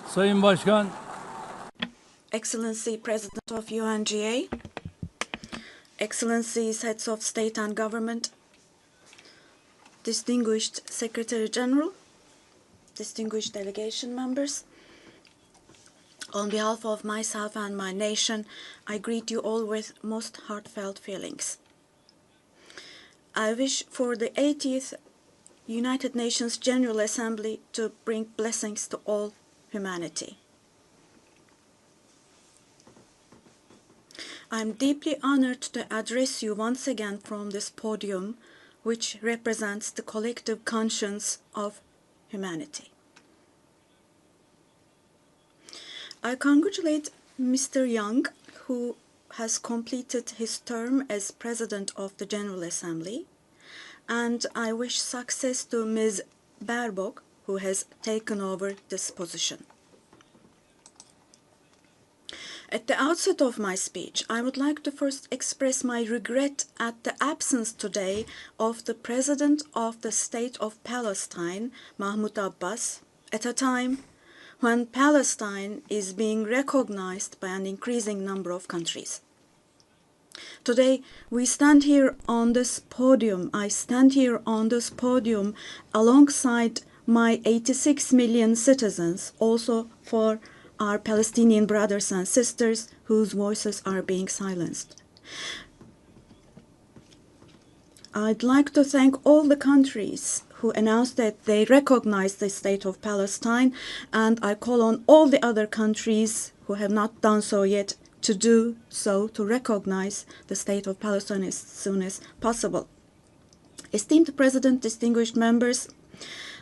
Sayın Başkan, Excellency President of UNGA, Excellencies Heads of State and Government, Distinguished Secretary General, distinguished delegation members, on behalf of myself and my nation, I greet you all with most heartfelt feelings. I wish for the 80th United Nations General Assembly to bring blessings to all humanity. I am deeply honored to address you once again from this podium, which represents the collective conscience of humanity. I congratulate Mr. Young, who has completed his term as President of the General Assembly, and I wish success to Ms. Baerbock, who has taken over this position. At the outset of my speech, I would like to first express my regret at the absence today of the President of the State of Palestine, Mahmoud Abbas, at a time when Palestine is being recognized by an increasing number of countries. Today, we stand here on this podium. I stand here on this podium alongside my 86 million citizens, also for our Palestinian brothers and sisters whose voices are being silenced. I'd like to thank all the countries who announced that they recognize the state of Palestine, and I call on all the other countries who have not done so yet to do so, to recognize the state of Palestine as soon as possible. Esteemed President, distinguished members,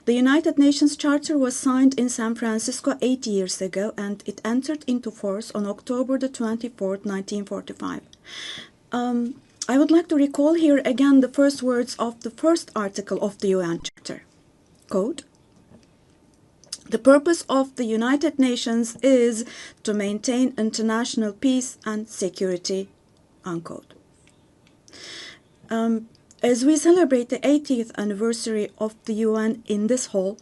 the United Nations Charter was signed in San Francisco 8 years ago, and it entered into force on October the 24th, 1945. I would like to recall here again the first words of the first article of the UN Charter. Quote, "The purpose of the United Nations is to maintain international peace and security," unquote. As we celebrate the 80th anniversary of the UN in this hall,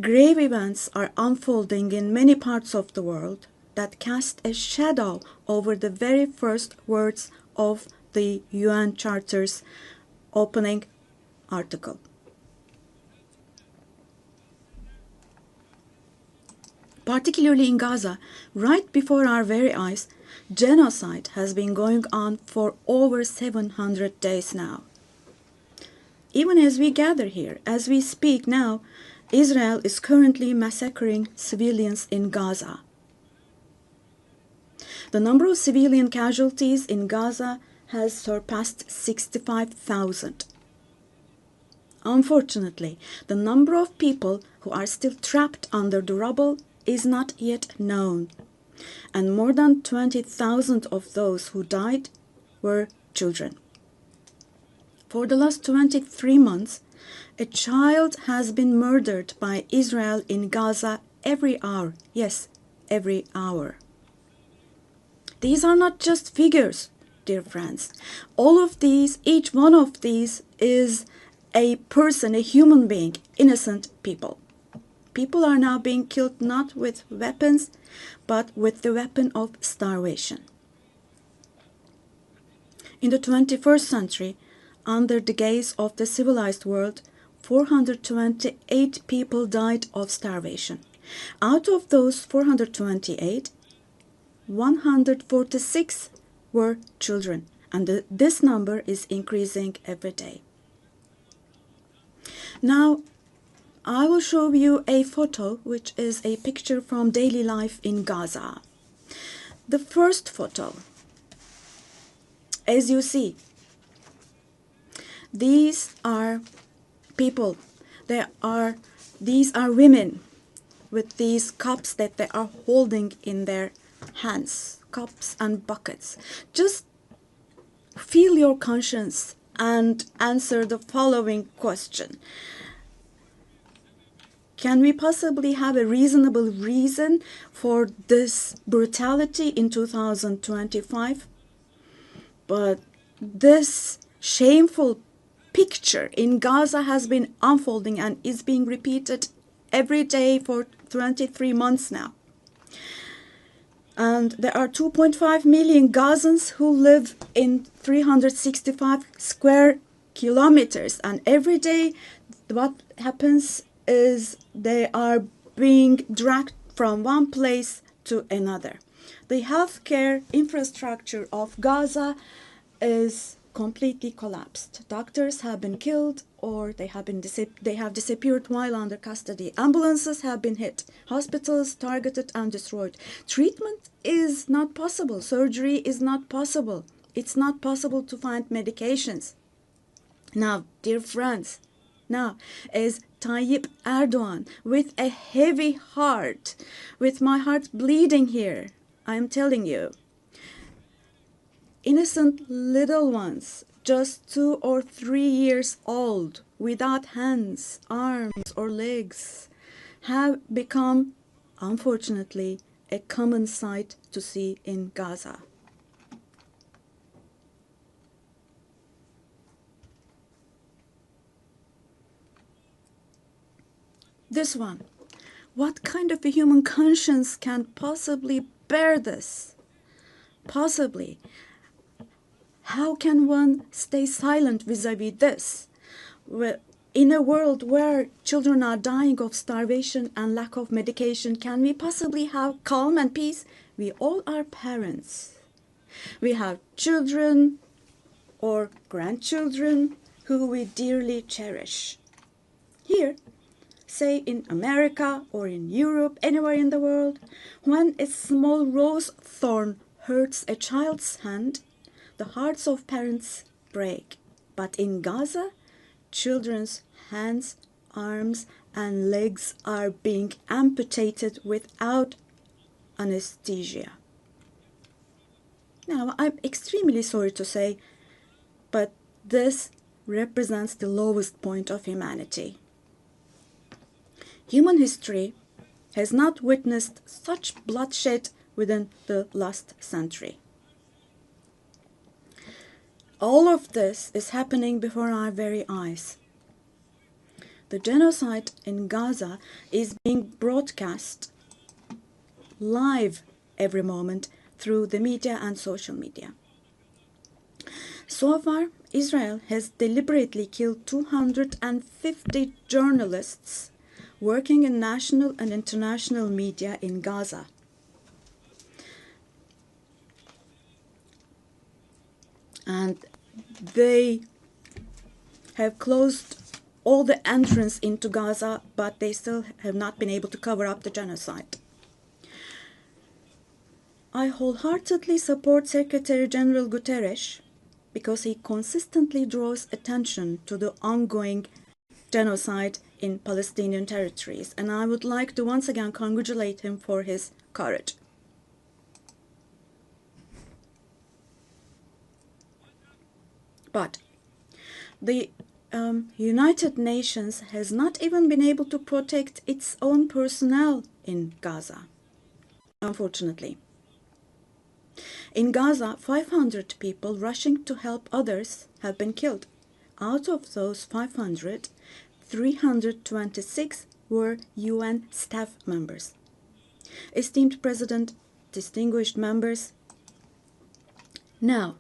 grave events are unfolding in many parts of the world that cast a shadow over the very first words of the UN Charter's opening article. Particularly in Gaza, right before our very eyes, genocide has been going on for over 700 days now. Even as we gather here, as we speak now, Israel is currently massacring civilians in Gaza. The number of civilian casualties in Gaza has surpassed 65,000. Unfortunately, the number of people who are still trapped under the rubble is not yet known, and more than 20,000 of those who died were children. For the last 23 months, a child has been murdered by Israel in Gaza every hour. Yes, every hour. These are not just figures, dear friends. All of these, each one of these is a person, a human being, innocent people. People are now being killed not with weapons, but with the weapon of starvation. In the 21st century, under the gaze of the civilized world, 428 people died of starvation. Out of those 428, 146 were children, and this number is increasing every day. Now, I will show you a photo, which is a picture from daily life in Gaza. The first photo, as you see, these are people. These are women with these cups that they are holding in their hands, cups and buckets. Just feel your conscience and answer the following question. Can we possibly have a reasonable reason for this brutality in 2025? But this shameful picture in Gaza has been unfolding and is being repeated every day for 23 months now. And there are 2.5 million Gazans who live in 365 square kilometers. And every day, what happens is they are being dragged from one place to another. The healthcare infrastructure of Gaza is completely collapsed. Doctors have been killed or they have disappeared while under custody. Ambulances have been hit. Hospitals targeted and destroyed. Treatment is not possible. Surgery is not possible. It's not possible to find medications. Now, dear friends, now is Tayyip Erdogan with a heavy heart, with my heart bleeding here, I am telling you. Innocent little ones, just 2 or 3 years old, without hands, arms, or legs, have become, unfortunately, a common sight to see in Gaza. This one. What kind of a human conscience can possibly bear this? Possibly. How can one stay silent vis-a-vis this? In a world where children are dying of starvation and lack of medication, can we possibly have calm and peace? We all are parents. We have children or grandchildren who we dearly cherish. Here, say in America or in Europe, anywhere in the world, when a small rose thorn hurts a child's hand, the hearts of parents break. But in Gaza, children's hands, arms, and legs are being amputated without anesthesia. Now, I'm extremely sorry to say, but this represents the lowest point of humanity. Human history has not witnessed such bloodshed within the last century. All of this is happening before our very eyes. The genocide in Gaza is being broadcast live every moment through the media and social media. So far, Israel has deliberately killed 250 journalists working in national and international media in Gaza. And they have closed all the entrance into Gaza, but they still have not been able to cover up the genocide. I wholeheartedly support Secretary General Guterres because he consistently draws attention to the ongoing genocide in Palestinian territories, and I would like to once again congratulate him for his courage. But the United Nations has not even been able to protect its own personnel in Gaza, unfortunately. In Gaza, 500 people rushing to help others have been killed. Out of those 500, 326 were UN staff members. Esteemed President, distinguished members, now,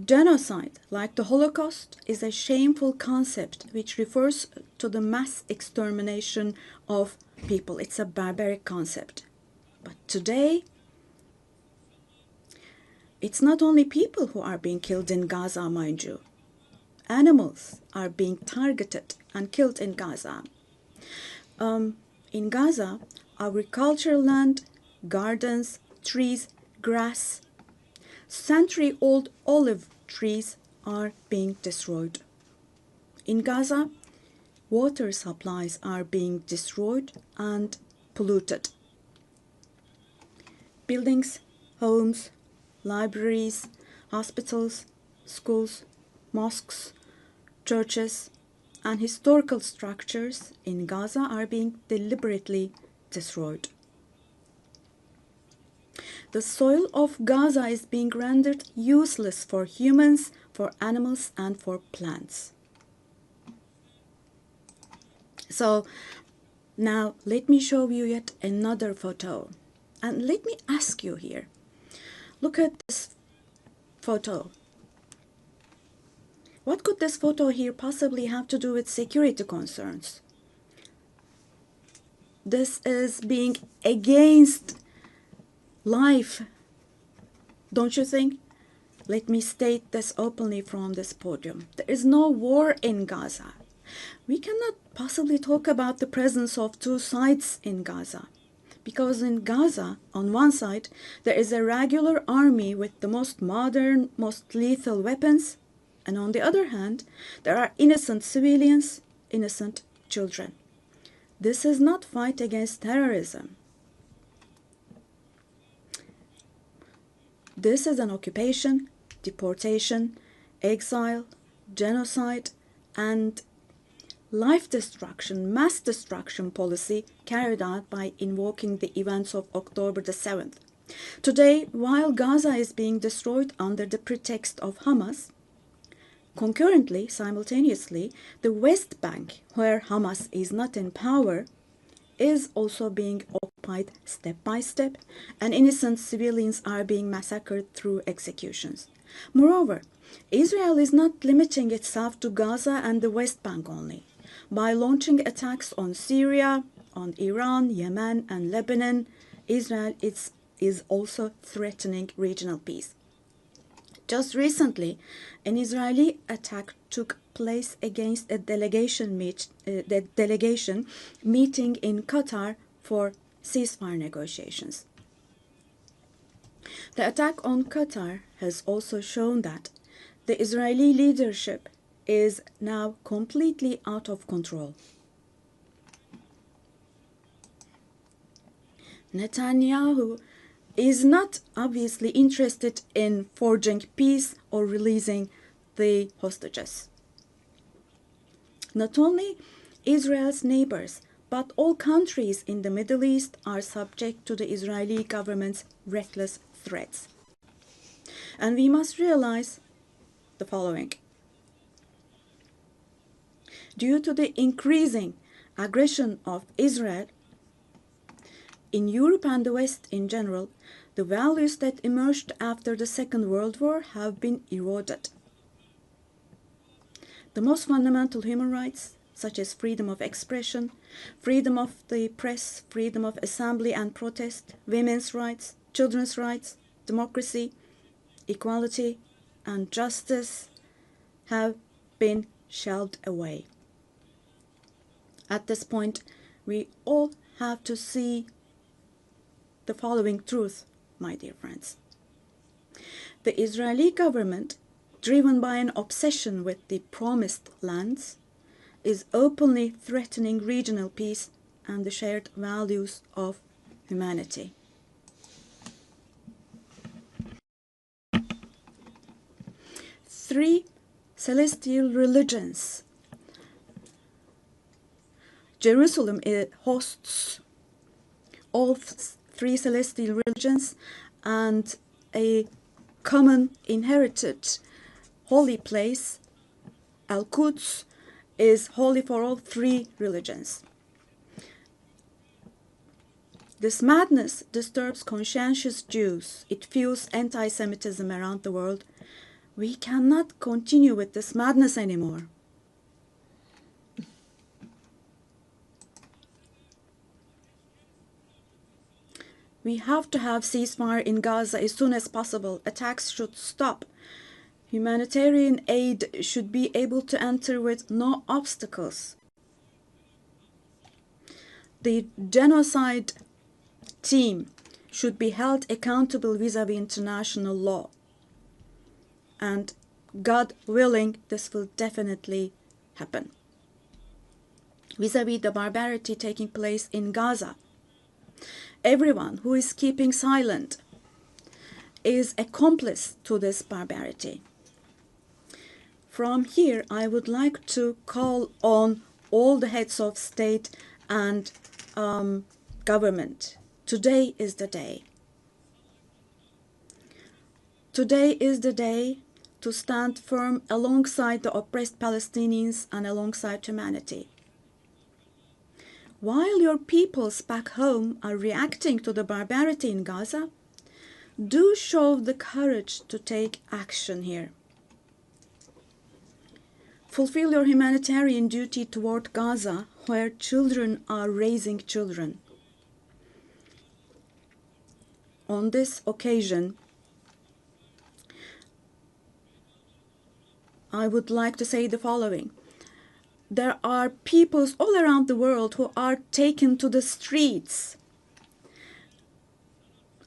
genocide, like the Holocaust, is a shameful concept which refers to the mass extermination of people. It's a barbaric concept. But today, it's not only people who are being killed in Gaza, mind you. Animals are being targeted and killed in Gaza. In Gaza, agricultural land, gardens, trees, grass, century-old olive trees are being destroyed. In Gaza, water supplies are being destroyed and polluted. Buildings, homes, libraries, hospitals, schools, mosques, churches, and historical structures in Gaza are being deliberately destroyed. The soil of Gaza is being rendered useless for humans, for animals, and for plants. So, Now, let me show you yet another photo. And let me ask you here. Look at this photo. What could this photo here possibly have to do with security concerns? This is being against life, don't you think? Let me state this openly from this podium. There is no war in Gaza. We cannot possibly talk about the presence of two sides in Gaza. Because in Gaza, on one side, there is a regular army with the most modern, most lethal weapons, and on the other hand, there are innocent civilians, innocent children. This is not fight against terrorism. This is an occupation, deportation, exile, genocide, and life destruction, mass destruction policy carried out by invoking the events of October the 7th. Today, while Gaza is being destroyed under the pretext of Hamas, concurrently, simultaneously, the West Bank, where Hamas is not in power, is also being occupied step by step, and innocent civilians are being massacred through executions. Moreover, Israel is not limiting itself to Gaza and the West Bank only. By launching attacks on Syria, on Iran, Yemen, and Lebanon, Israel is also threatening regional peace. Just recently, an Israeli attack took place against a delegation meeting in Qatar for ceasefire negotiations. The attack on Qatar has also shown that the Israeli leadership is now completely out of control. Netanyahu is not obviously interested in forging peace or releasing the hostages. Not only Israel's neighbors, but all countries in the Middle East are subject to the Israeli government's reckless threats. And we must realize the following. Due to the increasing aggression of Israel, in Europe and the West in general, the values that emerged after the Second World War have been eroded. The most fundamental human rights, such as freedom of expression, freedom of the press, freedom of assembly and protest, women's rights, children's rights, democracy, equality, and justice, have been shelved away. At this point, we all have to see the following truth, my dear friends. The Israeli government, driven by an obsession with the promised lands, is openly threatening regional peace and the shared values of humanity. Three celestial religions. Jerusalem hosts all three celestial religions, and a common inherited holy place, Al-Quds, is holy for all three religions. This madness disturbs conscientious Jews. It fuels anti-Semitism around the world. We cannot continue with this madness anymore. We have to have ceasefire in Gaza as soon as possible. Attacks should stop. Humanitarian aid should be able to enter with no obstacles. The genocide team should be held accountable vis-à-vis international law. And God willing, this will definitely happen. Vis-à-vis the barbarity taking place in Gaza, everyone who is keeping silent is accomplice to this barbarity. From here, I would like to call on all the heads of state and government. Today is the day. Today is the day to stand firm alongside the oppressed Palestinians and alongside humanity. while your peoples back home are reacting to the barbarity in Gaza, do show the courage to take action here. Fulfill your humanitarian duty toward Gaza, where children are raising children. On this occasion, I would like to say the following. There are peoples all around the world who are taken to the streets.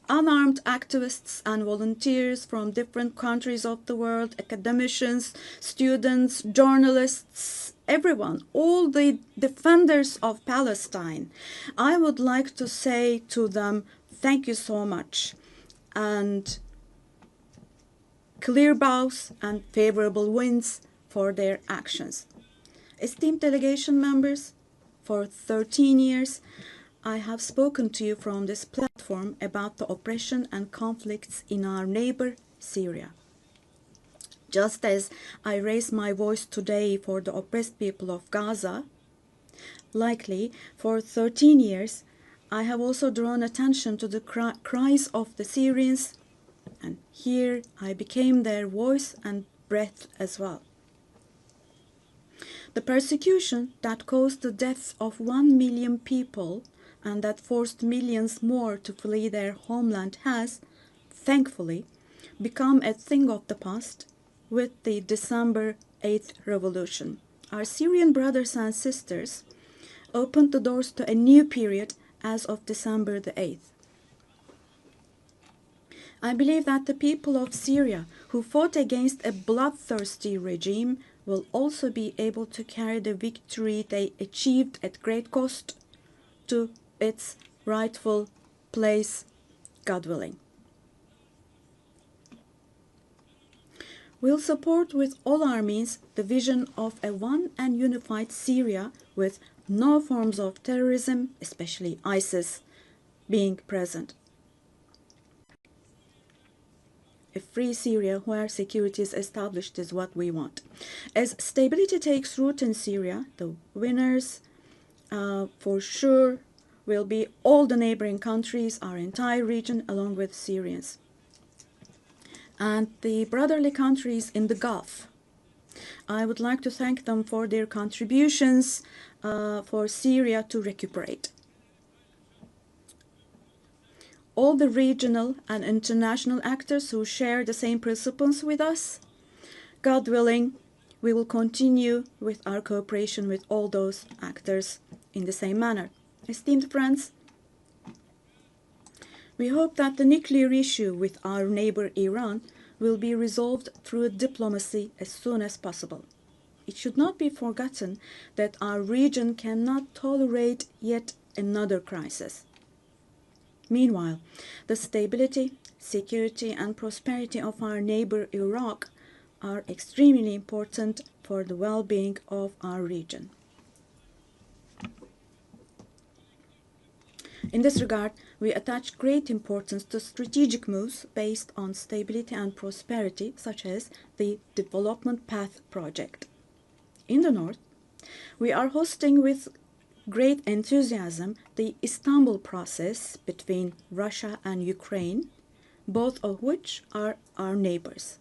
Unarmed activists and volunteers from different countries of the world, academicians, students, journalists, everyone, all the defenders of Palestine. I would like to say to them, thank you so much, and clear bows and favorable winds for their actions. Esteemed delegation members, for 13 years, I have spoken to you from this platform about the oppression and conflicts in our neighbor, Syria. Just as I raise my voice today for the oppressed people of Gaza, likely for 13 years, I have also drawn attention to the cries of the Syrians, and here I became their voice and breath as well. The persecution that caused the death of 1 million people and that forced millions more to flee their homeland has, thankfully, become a thing of the past with the December 8th revolution. Our Syrian brothers and sisters opened the doors to a new period as of December the 8th. I believe that the people of Syria who fought against a bloodthirsty regime will also be able to carry the victory they achieved at great cost to its rightful place, God willing. We'll support with all our means the vision of a one and unified Syria with no forms of terrorism, especially ISIS, being present. A free Syria where security is established is what we want. As stability takes root in Syria, the winners for sure will be all the neighboring countries, our entire region, along with Syrians. And the brotherly countries in the Gulf. I would like to thank them for their contributions for Syria to recuperate. All the regional and international actors who share the same principles with us, God willing, we will continue with our cooperation with all those actors in the same manner. Esteemed friends, we hope that the nuclear issue with our neighbor Iran will be resolved through diplomacy as soon as possible. It should not be forgotten that our region cannot tolerate yet another crisis. Meanwhile, the stability, security, and prosperity of our neighbor Iraq are extremely important for the well-being of our region. In this regard, we attach great importance to strategic moves based on stability and prosperity, such as the Development Path Project. In the north, we are hosting with great enthusiasm the Istanbul process between Russia and Ukraine, both of which are our neighbors.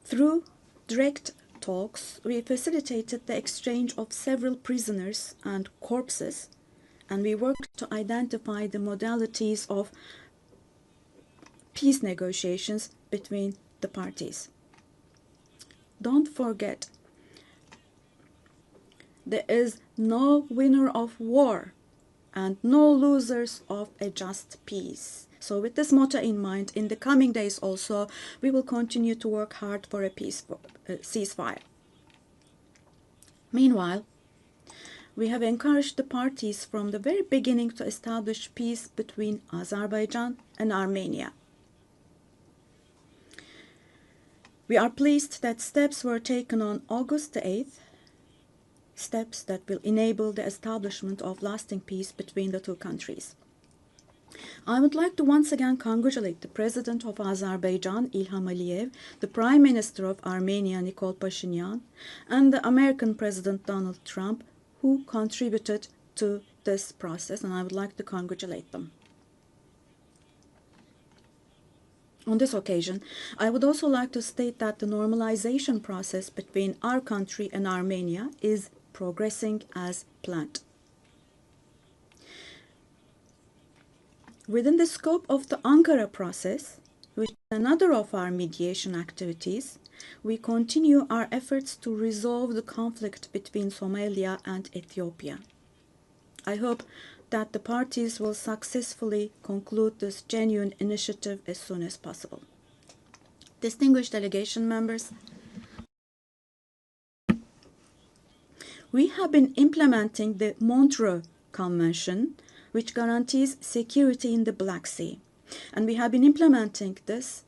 Through direct talks, we facilitated the exchange of several prisoners and corpses, and we worked to identify the modalities of peace negotiations between the parties. Don't forget, there is no winner of war and no losers of a just peace. So with this motto in mind, in the coming days also, we will continue to work hard for a peaceful ceasefire. Meanwhile, we have encouraged the parties from the very beginning to establish peace between Azerbaijan and Armenia. We are pleased that steps were taken on August the 8th, steps that will enable the establishment of lasting peace between the two countries. I would like to once again congratulate the President of Azerbaijan, Ilham Aliyev, the Prime Minister of Armenia, Nikol Pashinyan, and the American President Donald Trump, who contributed to this process, and I would like to congratulate them. On this occasion, I would also like to state that the normalization process between our country and Armenia is progressing as planned. Within the scope of the Ankara process, which is another of our mediation activities, we continue our efforts to resolve the conflict between Somalia and Ethiopia. I hope that the parties will successfully conclude this genuine initiative as soon as possible. Distinguished delegation members, we have been implementing the Montreux Convention, which guarantees security in the Black Sea. And we have been implementing this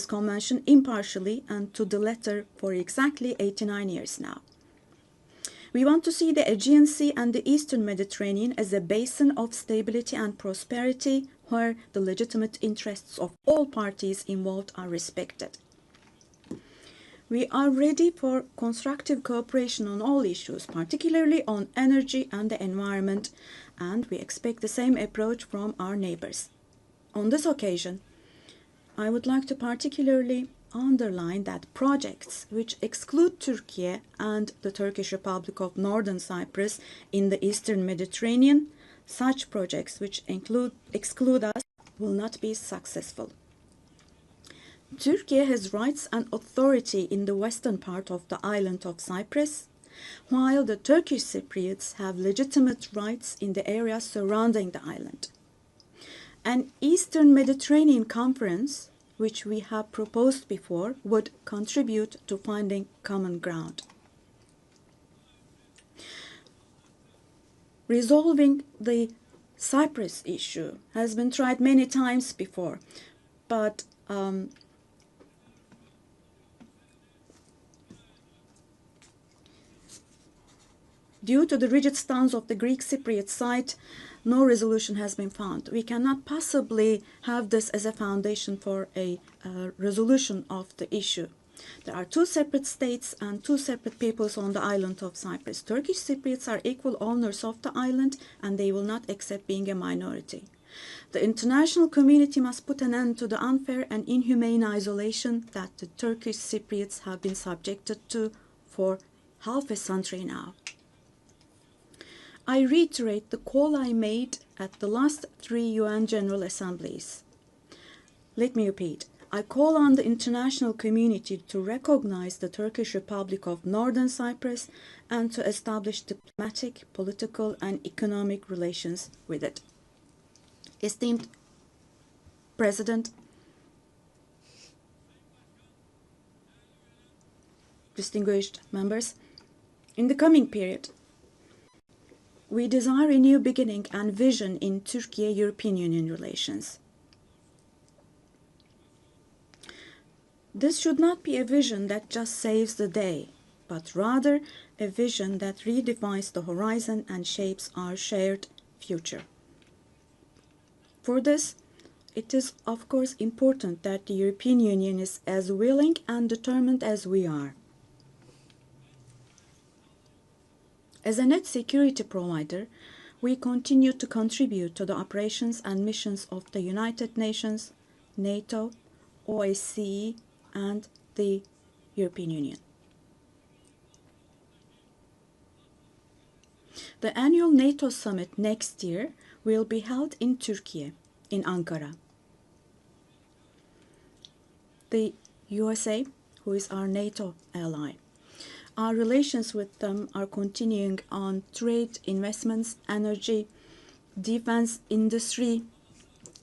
convention impartially and to the letter for exactly 89 years now. We want to see the Aegean Sea and the Eastern Mediterranean as a basin of stability and prosperity where the legitimate interests of all parties involved are respected. We are ready for constructive cooperation on all issues, particularly on energy and the environment, and we expect the same approach from our neighbors. On this occasion, I would like to particularly underline that projects which exclude Turkey and the Turkish Republic of Northern Cyprus in the Eastern Mediterranean, such projects which exclude us will not be successful. Turkey has rights and authority in the western part of the island of Cyprus, while the Turkish Cypriots have legitimate rights in the areas surrounding the island. An Eastern Mediterranean Conference, which we have proposed before, would contribute to finding common ground. Resolving the Cyprus issue has been tried many times before, but due to the rigid stance of the Greek Cypriot side, no resolution has been found. We cannot possibly have this as a foundation for a resolution of the issue. There are two separate states and two separate peoples on the island of Cyprus. Turkish Cypriots are equal owners of the island and they will not accept being a minority. The international community must put an end to the unfair and inhumane isolation that the Turkish Cypriots have been subjected to for half a century now. I reiterate the call I made at the last 3 UN General Assemblies. Let me repeat. I call on the international community to recognize the Turkish Republic of Northern Cyprus and to establish diplomatic, political, and economic relations with it. Esteemed President, distinguished members, in the coming period, we desire a new beginning and vision in Turkey-European Union relations. This should not be a vision that just saves the day, but rather a vision that redefines the horizon and shapes our shared future. For this, it is of course important that the European Union is as willing and determined as we are. As a net security provider, we continue to contribute to the operations and missions of the United Nations, NATO, OSCE, and the European Union. The annual NATO summit next year will be held in Turkey, in Ankara. The USA, who is our NATO ally, our relations with them are continuing on trade, investments, energy, defense industry,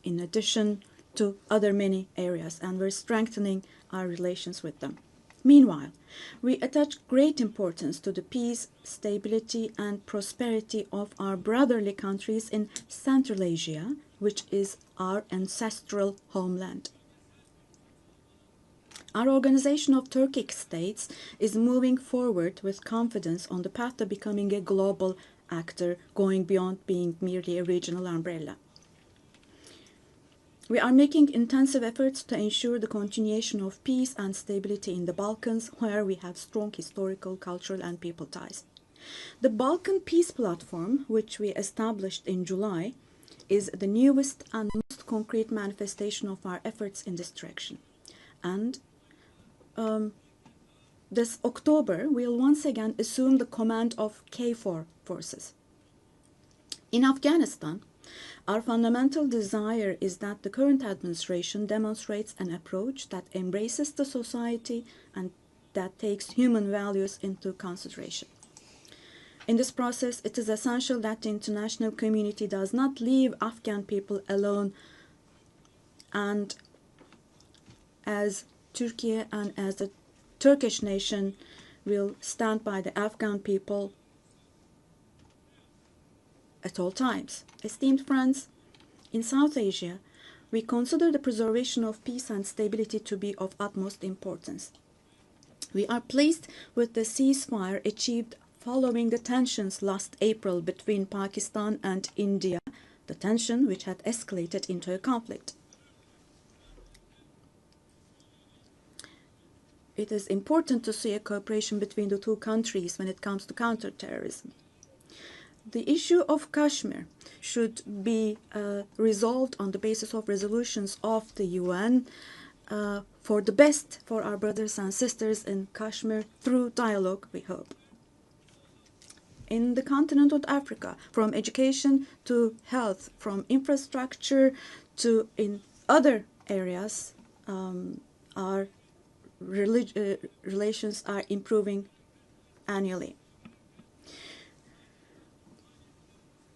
in addition to other many areas, and we're strengthening our relations with them. Meanwhile, we attach great importance to the peace, stability, and prosperity of our brotherly countries in Central Asia, which is our ancestral homeland. Our Organization of Turkic States is moving forward with confidence on the path to becoming a global actor, going beyond being merely a regional umbrella. We are making intensive efforts to ensure the continuation of peace and stability in the Balkans, where we have strong historical, cultural, and people ties. The Balkan Peace Platform, which we established in July, is the newest and most concrete manifestation of our efforts in this direction. And this October, we'll once again assume the command of KFOR forces. In Afghanistan, our fundamental desire is that the current administration demonstrates an approach that embraces the society and that takes human values into consideration. In this process, it is essential that the international community does not leave Afghan people alone, and as Turkey and as the Turkish nation will stand by the Afghan people at all times. Esteemed friends, in South Asia, we consider the preservation of peace and stability to be of utmost importance. We are pleased with the ceasefire achieved following the tensions last April between Pakistan and India, the tension which had escalated into a conflict. It is important to see a cooperation between the two countries when it comes to counterterrorism. The issue of Kashmir should be resolved on the basis of resolutions of the UN for the best for our brothers and sisters in Kashmir through dialogue, we hope. In the continent of Africa, from education to health, from infrastructure to in other areas, our relations are improving annually.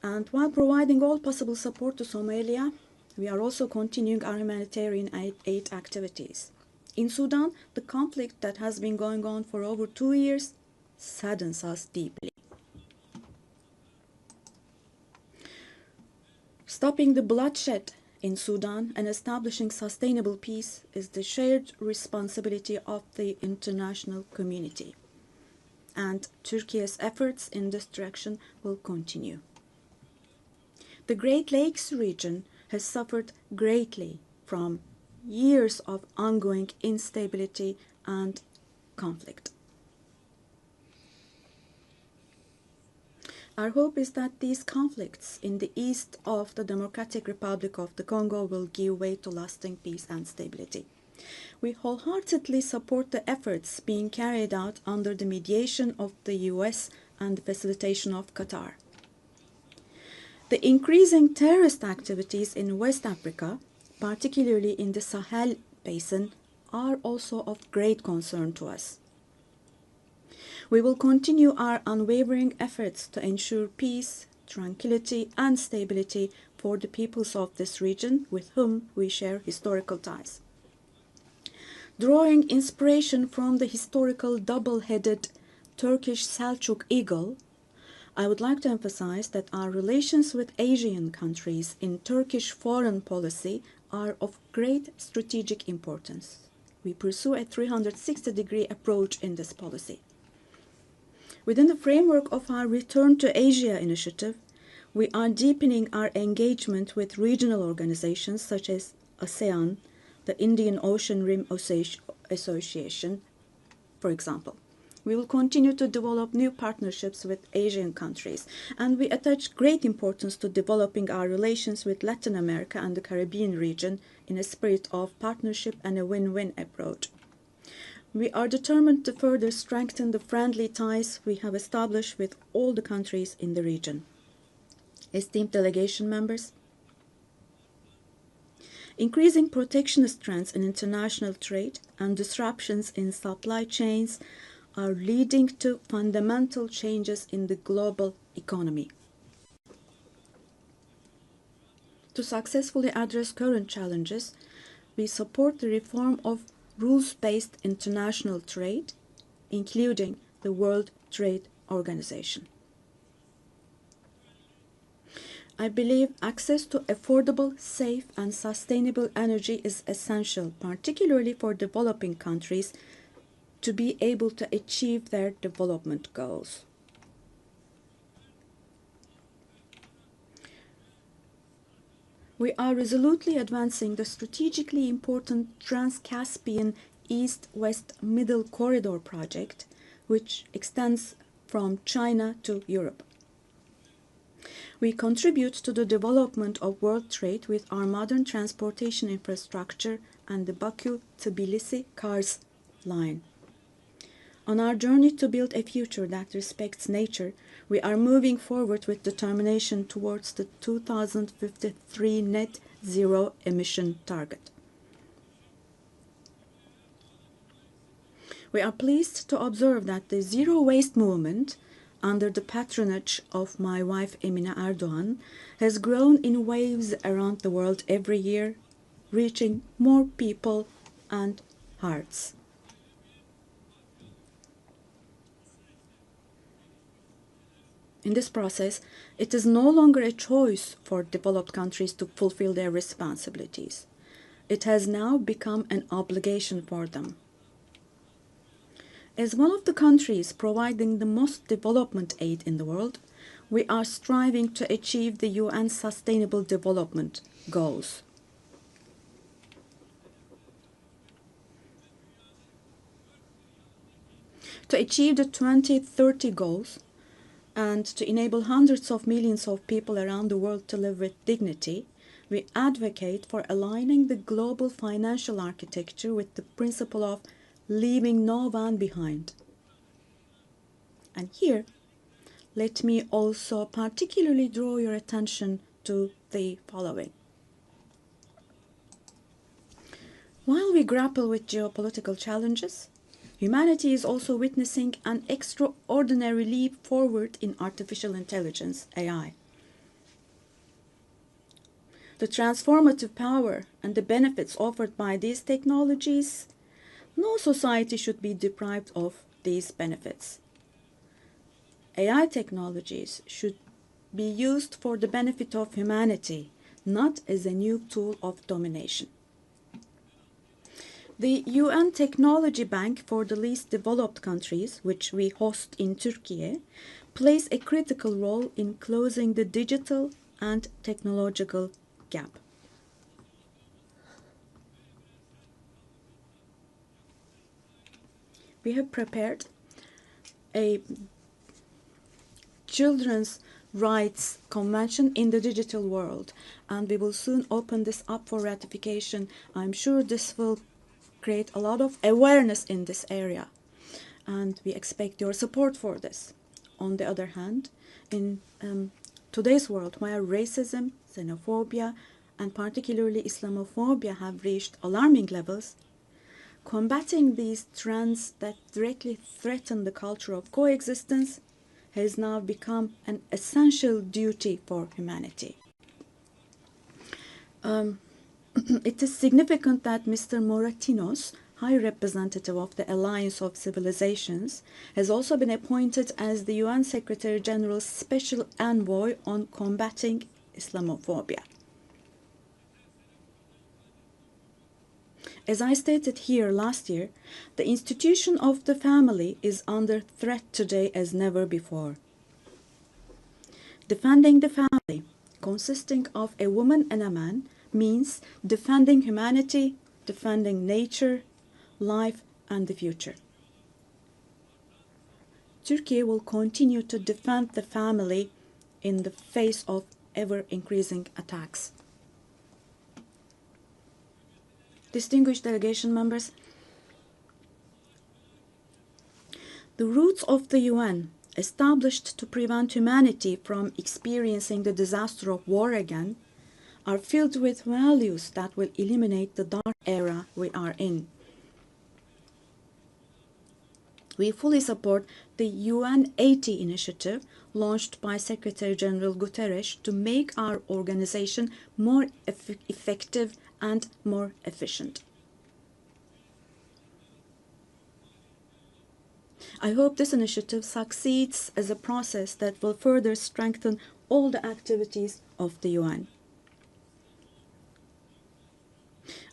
And while providing all possible support to Somalia, we are also continuing our humanitarian aid activities. In Sudan, the conflict that has been going on for over 2 years saddens us deeply. Stopping the bloodshed in Sudan and establishing sustainable peace is the shared responsibility of the international community. And Turkey's efforts in this direction will continue. The Great Lakes region has suffered greatly from years of ongoing instability and conflict. Our hope is that these conflicts in the east of the Democratic Republic of the Congo will give way to lasting peace and stability. We wholeheartedly support the efforts being carried out under the mediation of the US and the facilitation of Qatar. The increasing terrorist activities in West Africa, particularly in the Sahel Basin, are also of great concern to us. We will continue our unwavering efforts to ensure peace, tranquility, and stability for the peoples of this region with whom we share historical ties. Drawing inspiration from the historical double-headed Turkish Selçuk eagle, I would like to emphasize that our relations with Asian countries in Turkish foreign policy are of great strategic importance. We pursue a 360-degree approach in this policy. Within the framework of our Return to Asia initiative, we are deepening our engagement with regional organizations such as ASEAN, the Indian Ocean Rim Association, for example. We will continue to develop new partnerships with Asian countries, and we attach great importance to developing our relations with Latin America and the Caribbean region in a spirit of partnership and a win-win approach. We are determined to further strengthen the friendly ties we have established with all the countries in the region. Esteemed delegation members, increasing protectionist trends in international trade and disruptions in supply chains are leading to fundamental changes in the global economy. To successfully address current challenges, we support the reform of rules-based international trade, including the World Trade Organization. I believe access to affordable, safe, and sustainable energy is essential, particularly for developing countries, to be able to achieve their development goals. We are resolutely advancing the strategically important Trans-Caspian East-West Middle Corridor project, which extends from China to Europe. We contribute to the development of world trade with our modern transportation infrastructure and the Baku-Tbilisi-Kars line. On our journey to build a future that respects nature, we are moving forward with determination towards the 2053 net zero emission target. We are pleased to observe that the zero waste movement, under the patronage of my wife Emine Erdogan, has grown in waves around the world every year, reaching more people and hearts. In this process, it is no longer a choice for developed countries to fulfill their responsibilities. It has now become an obligation for them. As one of the countries providing the most development aid in the world, we are striving to achieve the UN Sustainable Development Goals. To achieve the 2030 goals and to enable hundreds of millions of people around the world to live with dignity, we advocate for aligning the global financial architecture with the principle of leaving no one behind. And here, let me also particularly draw your attention to the following. While we grapple with geopolitical challenges, humanity is also witnessing an extraordinary leap forward in artificial intelligence, AI. The transformative power and the benefits offered by these technologies, no society should be deprived of these benefits. AI technologies should be used for the benefit of humanity, not as a new tool of domination. The UN Technology Bank for the Least Developed Countries, which we host in Turkey, plays a critical role in closing the digital and technological gap. We have prepared a children's rights convention in the digital world, and we will soon open this up for ratification. I'm sure this will create a lot of awareness in this area, and we expect your support for this. On the other hand, in today's world, where racism, xenophobia, and particularly Islamophobia have reached alarming levels, combating these trends that directly threaten the culture of coexistence has now become an essential duty for humanity. It is significant that Mr. Moratinos, High Representative of the Alliance of Civilizations, has also been appointed as the UN Secretary General's Special Envoy on combating Islamophobia. As I stated here last year, the institution of the family is under threat today as never before. Defending the family, consisting of a woman and a man, means defending humanity, defending nature, life, and the future. Turkey will continue to defend the family in the face of ever-increasing attacks. Distinguished delegation members, the roots of the UN, established to prevent humanity from experiencing the disaster of war again, are filled with values that will eliminate the dark era we are in. We fully support the UN APT initiative launched by Secretary General Guterres to make our organization more effective and more efficient. I hope this initiative succeeds as a process that will further strengthen all the activities of the UN.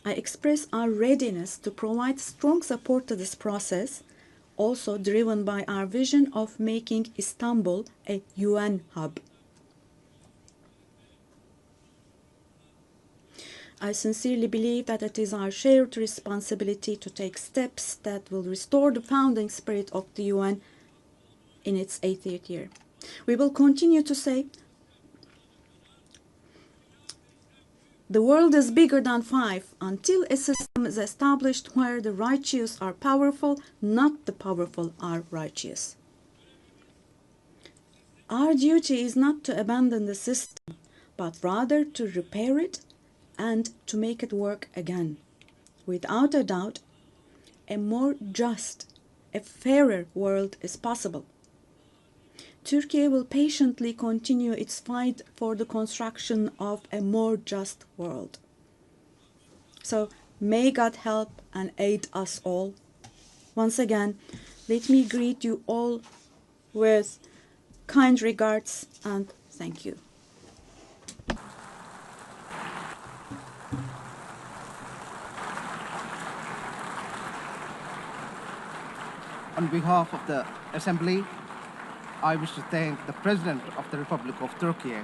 I express our readiness to provide strong support to this process, also driven by our vision of making Istanbul a UN hub. I sincerely believe that it is our shared responsibility to take steps that will restore the founding spirit of the UN in its 80th year. We will continue to say, the world is bigger than five until a system is established where the righteous are powerful, not the powerful are righteous. Our duty is not to abandon the system, but rather to repair it and to make it work again. Without a doubt, a more just, a fairer world is possible. Turkey will patiently continue its fight for the construction of a more just world. So may God help and aid us all. Once again, let me greet you all with kind regards and thank you. On behalf of the Assembly, I wish to thank the President of the Republic of Turkey